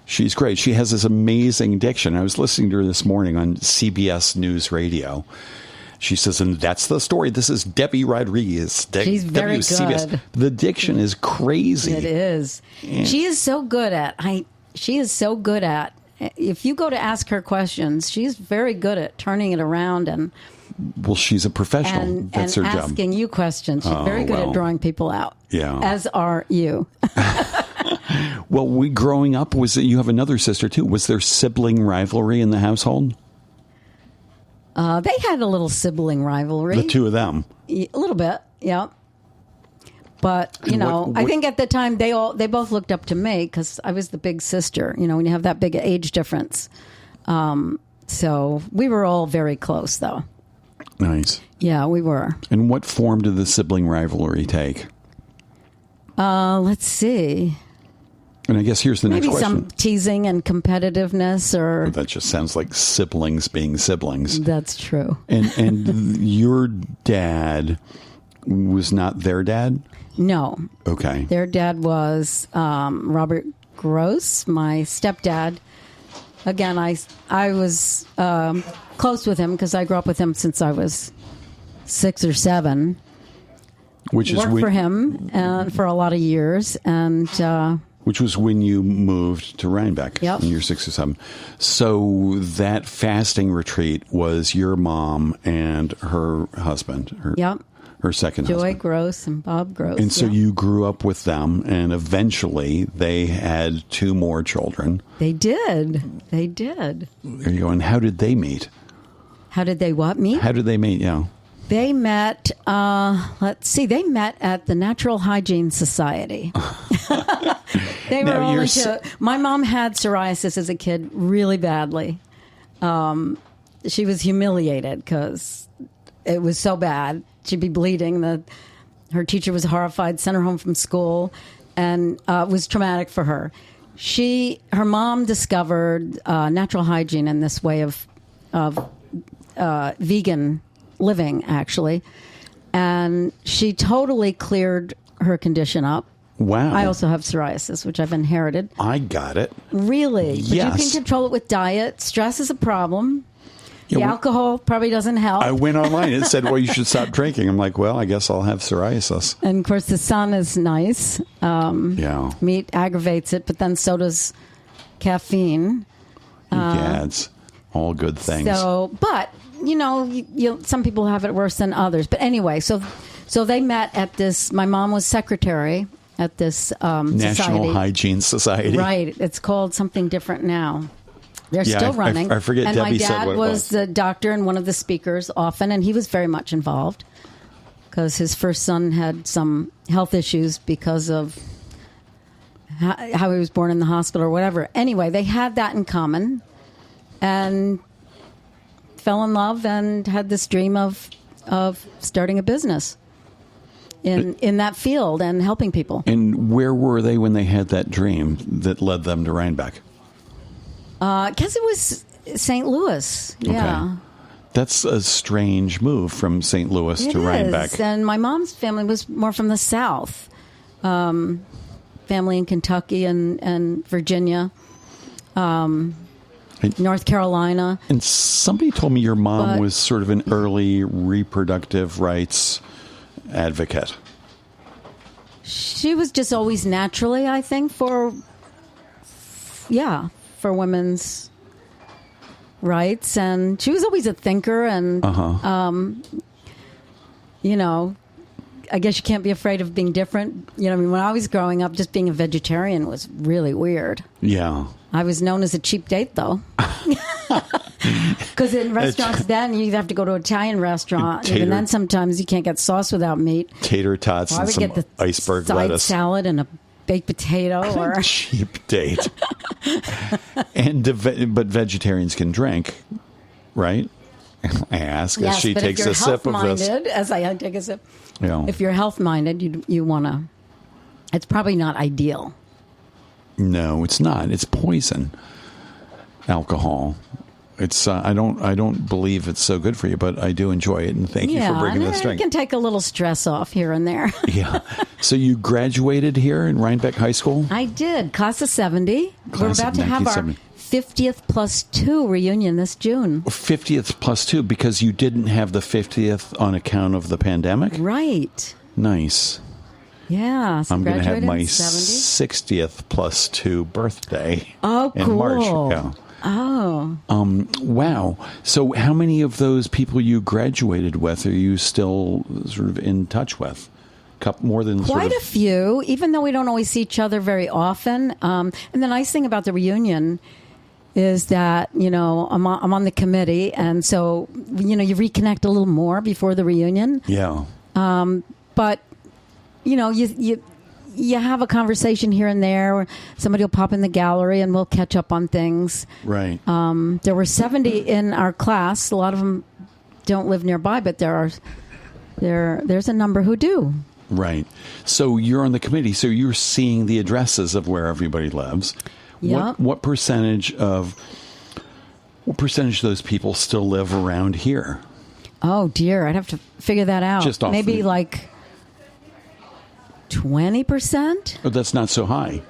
She's great. She has this amazing diction. I was listening to her this morning on CBS News Radio. She says, and that's the story. This is Debbie Rodriguez. She's very WCBS. good. The diction is crazy. It is. And she is so good at. If you go to ask her questions, she's very good at turning it around and. Well, she's a professional. That's her job. Asking you questions. She's very good at drawing people out. Yeah. As are you. Well, growing up, you have another sister too. Was there sibling rivalry in the household? They had a little sibling rivalry. The two of them. A little bit, yeah. But you And know, what- I think at the time they both looked up to me because I was the big sister. You know, when you have that big age difference. So we were all very close, though. Nice. Yeah, we were. And what form did the sibling rivalry take? Let's see. And I guess here's the next Maybe question. some teasing and competitiveness, or That just sounds like siblings being siblings. that's true. And your dad was not their dad? No, Okay. their dad was Robert Gross, my stepdad. Again, I was close with him because I grew up with him since I was 6 or 7. Which is Worked for him for a lot of years, and which was when you moved to Rhinebeck Yep. when you were 6 or 7. So that fasting retreat was your mom and her husband, yep, her second Joy husband. Gross and Bob Gross. And so yeah. you grew up with them, and eventually they had 2 more children. They did. They did. There you go. And how did they meet? How did they what meet? How did they meet? Yeah. They met, let's see, they met at the Natural Hygiene Society. They were Now, all you're into, my mom had psoriasis as a kid really badly. She was humiliated because it was so bad. She'd be bleeding. Her teacher was horrified, sent her home from school, and it was traumatic for her. Her mom discovered natural hygiene and this way of vegan living, actually, and she totally cleared her condition up. Wow. I also have psoriasis, which I've inherited. I got it. Really? But Yes. you can control it with diet. Stress is a problem. Yeah, The well, alcohol probably doesn't help. I went online. It said, well, you should stop drinking. I'm like, well, I guess I'll have psoriasis. and of course, the sun is nice. Yeah. Meat aggravates it, but then so does caffeine. Yeah, it's all good things. So, but you know, some people have it worse than others. But anyway, so they met at this. My mom was secretary at this National society. Hygiene Society. Right. It's called something different now. They're Yeah, still running. I forget and Debbie my said dad what it was was. the doctor and one of the speakers often, and he was very much involved because his first son had some health issues because of how he was born in the hospital or whatever. Anyway, they had that in common and fell in love and had this dream of starting a business in that field and helping people. And where were they when they had that dream that led them to Rhinebeck? Because it was St. Louis. Yeah. Okay. That's a strange move from St. Louis to Rhinebeck. And my mom's family was more from the South. Family in Kentucky and Virginia, North Carolina. And somebody told me your mom But- was sort of an early reproductive rights advocate. She was just always naturally, I think, for women's rights. And she was always a thinker. And, you know, I guess you can't be afraid of being different. You know, I mean, when I was growing up, just being a vegetarian was really weird. Yeah. I was known as a cheap date, though. Because in restaurants then, you'd have to go to an Italian restaurant. Tater- And then sometimes you can't get sauce without meat. Tater tots Well, I and would some get the iceberg side lettuce. salad and a baked potato. Or Cheap date. But vegetarians can drink, right? I ask as yes, she but takes if you're a sip of this. health-minded, as I take a sip, Yeah. if you're health-minded, you want to. It's probably not ideal. No, it's not. It's poison. Alcohol. It's I don't believe it's so good for you, but I do enjoy it, and thank you for bringing and this it drink. can take a little stress off here and there. Yeah. So you graduated here in Rhinebeck High School? I did. Class of 70. We're Class of about to have our 1970. 50th plus 2 reunion this June. 50th plus 2 because you didn't have the 50th on account of the pandemic? Right. Nice. Yeah. So I'm going to have graduated my in 70. 60th plus 2 birthday Oh, in cool. March. Yeah. Oh. Wow. So how many of those people you graduated with are you still sort of in touch with? More than Quite sort a of, few, even though we don't always see each other very often. And the nice thing about the reunion is that, you know, I'm on the committee. And so, you know, you reconnect a little more before the reunion. Yeah. But you have a conversation here and there, or somebody will pop in the gallery and we'll catch up on things. Right. There were 70 in our class. A lot of them don't live nearby, but there's a number who do. Right. So you're on the committee, so you're seeing the addresses of where everybody lives. Yeah. What percentage of those people still live around here? Oh dear, I'd have to figure that out. Just off maybe like 20%. Oh, that's not so high.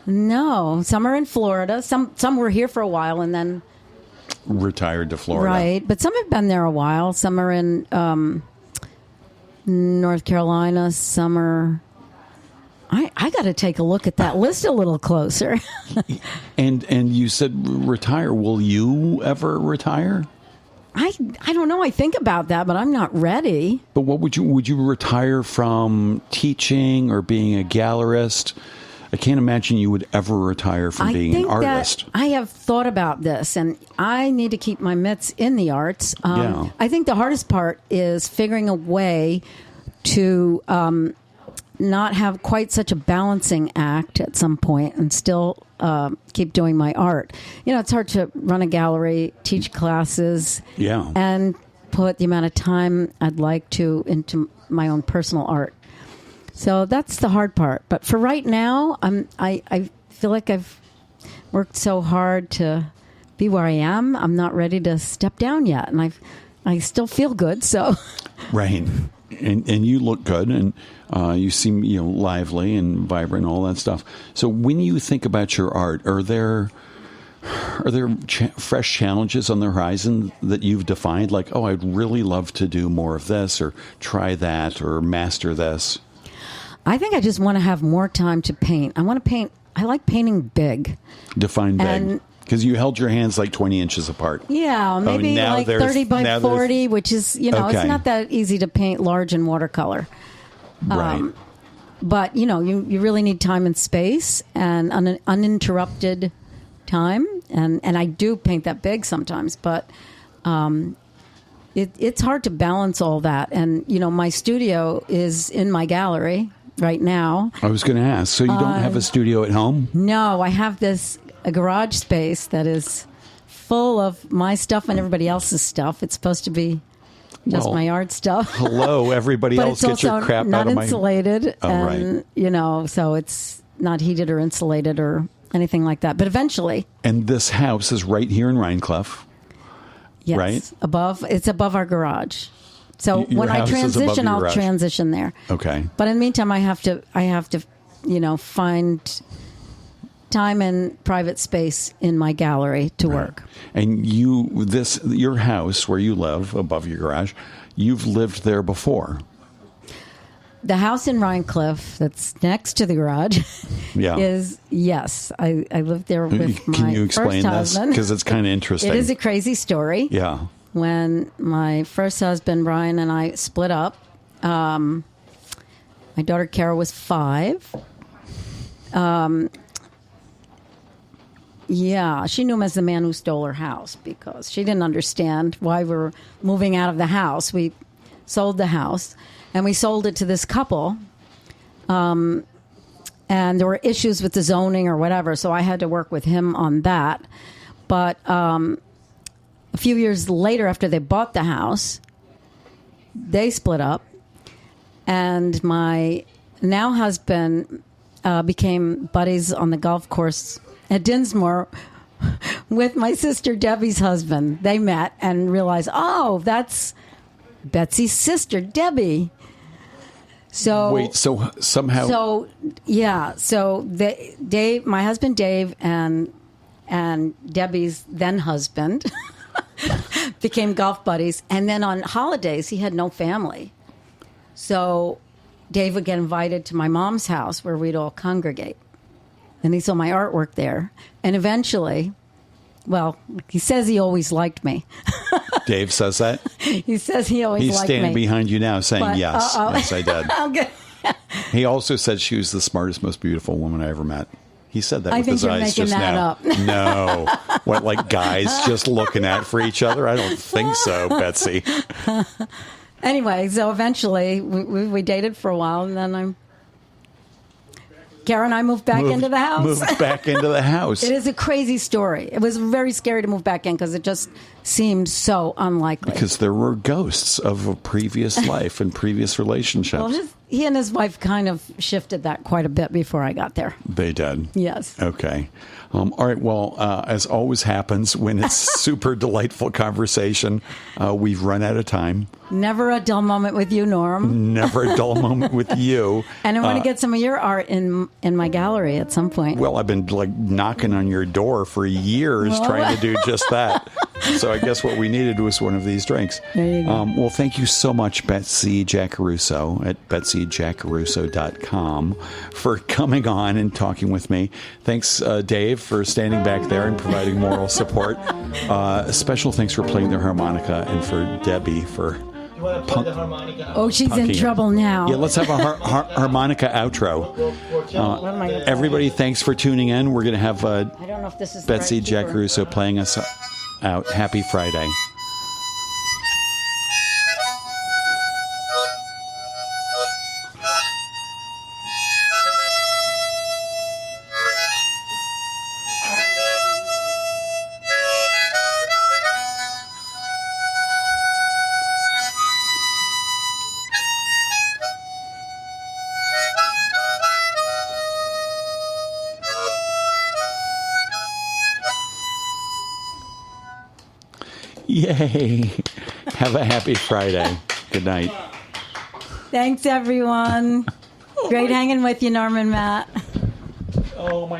No, some are in Florida. Some were here for a while and then Retired to Florida. right. But some have been there a while. Some are in North Carolina. Some are. I got to take a look at that list a little closer. And you said retire. Will you ever retire? I don't know. I think about that, but I'm not ready. But what would you retire from teaching or being a gallerist? I can't imagine you would ever retire from being an artist. I have thought about this, and I need to keep my mitts in the arts. Yeah. I think the hardest part is figuring a way to not have quite such a balancing act at some point and still keep doing my art. It's hard to run a gallery, teach classes, Yeah. and put the amount of time I'd like to into my own personal art. So that's the hard part. But for right now, I feel like I've worked so hard to be where I am. I'm not ready to step down yet, and I still feel good. So Right. And you look good, and you seem lively and vibrant, and all that stuff. So when you think about your art, are there fresh challenges on the horizon that you've defined? Like, oh, I'd really love to do more of this, or try that, or master this. I think I just want to have more time to paint. I want to paint. I like painting big. Define big. And- Because you held your hands like 20 inches apart. Yeah, maybe now like there's- 30 by now 40, which is, Okay. it's not that easy to paint large in watercolor. Right. But, you really need time and space and uninterrupted time. And I do paint that big sometimes, but it's hard to balance all that. And, my studio is in my gallery right now. I was going to ask, so you don't have a studio at home? No, I have a garage space that is full of my stuff and everybody else's stuff. It's supposed to be just my art stuff. Hello, everybody But else, it's get your also crap not out of my... insulated. Oh, and, so it's not heated or insulated or anything like that. But eventually. And this house is right here in Rhinecliff. Yes. Right? It's above our garage. So Your when I house is above transition, your I'll garage. transition there. Okay. But in the meantime, I have to, find time and private space in my gallery to work. And your house where you live above your garage, you've lived there before. The house in Rhinecliff that's next to the garage Yeah. is, yes, I lived there with my Can you explain first this? husband. Because it's kind of interesting. It is a crazy story. Yeah. When my first husband, Brian, and I split up, my daughter, Kara, was 5. Yeah, she knew him as the man who stole her house because she didn't understand why we were moving out of the house. We sold the house, and we sold it to this couple. And there were issues with the zoning or whatever, so I had to work with him on that. But a few years later, after they bought the house, they split up, and my now husband became buddies on the golf course at Dinsmore with my sister Debbie's husband. They met and realized, oh, that's Betsy's sister, Debbie. So Wait, so somehow... So yeah, so Dave, my husband Dave, and Debbie's then husband became golf buddies. And then on holidays, he had no family, so Dave would get invited to my mom's house where we'd all congregate. And he saw my artwork there. And eventually, well, he says he always liked me. Dave says that? He says he always He's liked me. standing behind you now saying, But, yes, yes, I did. Okay. He also said she was the smartest, most beautiful woman I ever met. He said that I with think his you're eyes making just that now. up. No. What, like guys just looking at for each other? I don't think so, Betsy. Anyway, so eventually we dated for a while, and then Karen and I moved back into the house. Moved back into the house. It is a crazy story. It was very scary to move back in because it just seemed so unlikely. Because there were ghosts of a previous life and previous relationships. Well, he and his wife kind of shifted that quite a bit before I got there. They did? Yes. Okay. All right. Well, as always happens when it's super delightful conversation, we've run out of time. Never a dull moment with you, Norm. Never a dull moment with you. And I want to get some of your art in my gallery at some point. Well, I've been like knocking on your door for years trying to do just that. So I guess what we needed was one of these drinks. There you go. Well, thank you so much, Betsy Jacaruso at betsyjacaruso.com for coming on and talking with me. Thanks, Dave, for standing back there and providing moral support. Special thanks for playing the harmonica and for Debbie for... You want to play the harmonica? Oh, she's in trouble now. Yeah, let's have a harmonica outro. Everybody, thanks for tuning in. We're going to have I don't know if this is Betsy the right keeper. Jacaruso playing us out. Happy Friday. Yay. Have a happy Friday. Good night. Thanks, everyone. Great hanging with you, Norm and Matt. Oh, my